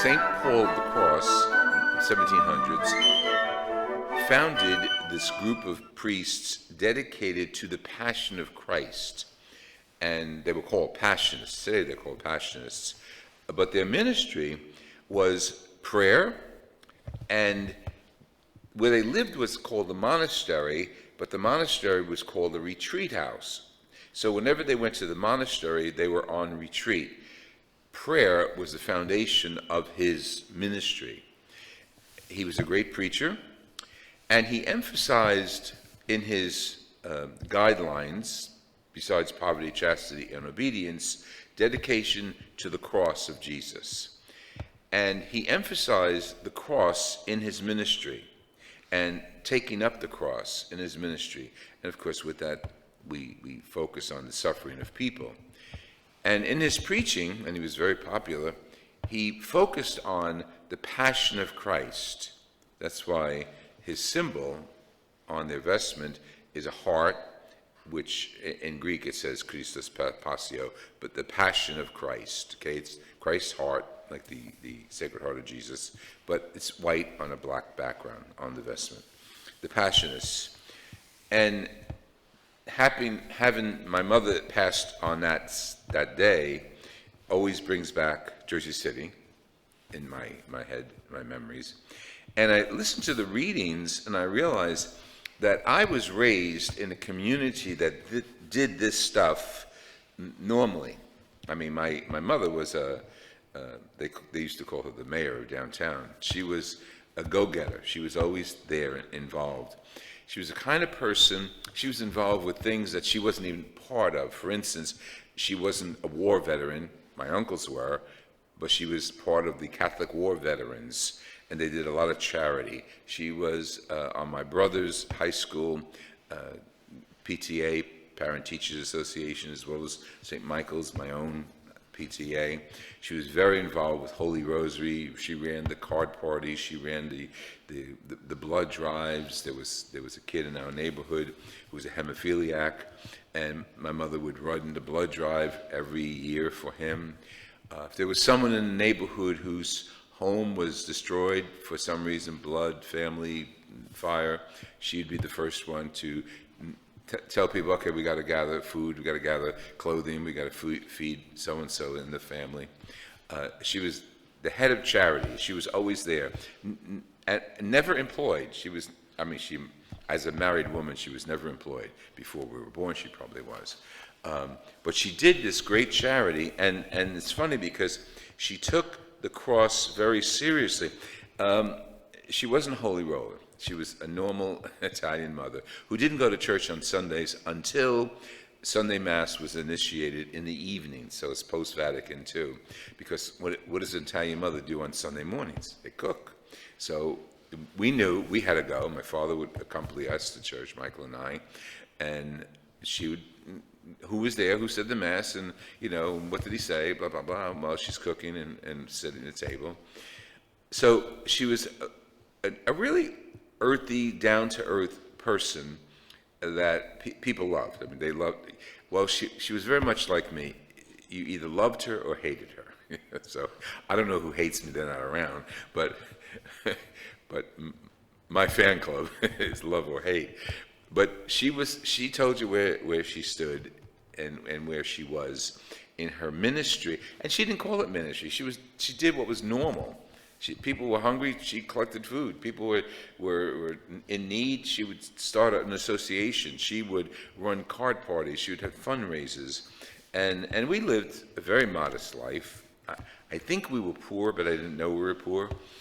St. Paul of the Cross, 1700s, founded this group of priests dedicated to the Passion of Christ. And they were called Passionists. Today they're called Passionists. But their ministry was prayer, and where they lived was called the monastery, but the monastery was called the retreat house. So whenever they went to the monastery, they were on retreat. Prayer was the foundation of his ministry. He was a great preacher, and he emphasized in his guidelines, besides poverty, chastity, and obedience, dedication to the cross of Jesus. And he emphasized the cross in his ministry and taking up the cross in his ministry. And of course, with that, we focus on the suffering of people. And in his preaching, and he was very popular, he focused on the Passion of Christ. That's why his symbol on their vestment is a heart, which in Greek it says Christos Passio, but the Passion of Christ. Okay, it's Christ's heart, like the Sacred Heart of Jesus, but it's white on a black background on the vestment. The Passionists. And having my mother passed on that day always brings back Jersey City in my head, my memories. And I listened to the readings and I realized that I was raised in a community that did this stuff normally. I mean, my mother was they used to call her the mayor of downtown. She was a go-getter. She was always there and involved. She was the kind of person, she was involved with things that she wasn't even part of. For instance, she wasn't a war veteran, my uncles were, but she was part of the Catholic War Veterans, and they did a lot of charity. She was on my brother's high school PTA, Parent Teachers Association, as well as St. Michael's, my own PTA. She was very involved with Holy Rosary. She ran the card parties. She ran the blood drives. There was a kid in our neighborhood who was a hemophiliac, and my mother would run the blood drive every year for him. If there was someone in the neighborhood whose home was destroyed for some reason, blood, family, fire, she'd be the first one to tell people, okay, we got to gather food, we got to gather clothing, we got to feed so-and-so in the family. She was the head of charity. She was always there, never employed. She was, I mean, as a married woman, she was never employed. Before we were born, she probably was. But she did this great charity, and it's funny because she took the cross very seriously. She wasn't a holy roller. She was a normal Italian mother who didn't go to church on Sundays until Sunday Mass was initiated in the evening, so it's post-Vatican II. Because what does an Italian mother do on Sunday mornings? They cook. So we knew we had to go. My father would accompany us to church, Michael and I, and she would, who was there, who said the Mass, and, you know, what did he say, blah, blah, blah, while she's cooking and sitting at the table. So she was a really earthy, down-to-earth person that people loved. I mean, they loved. Well, she was very much like me. You either loved her or hated her. So I don't know who hates me; they're not around. But my fan club is love or hate. But she told you where she stood and where she was in her ministry, and she didn't call it ministry. She did what was normal. People were hungry, she collected food. People were in need, she would start an association. She would run card parties, she would have fundraisers. And we lived a very modest life. I think we were poor, but I didn't know we were poor.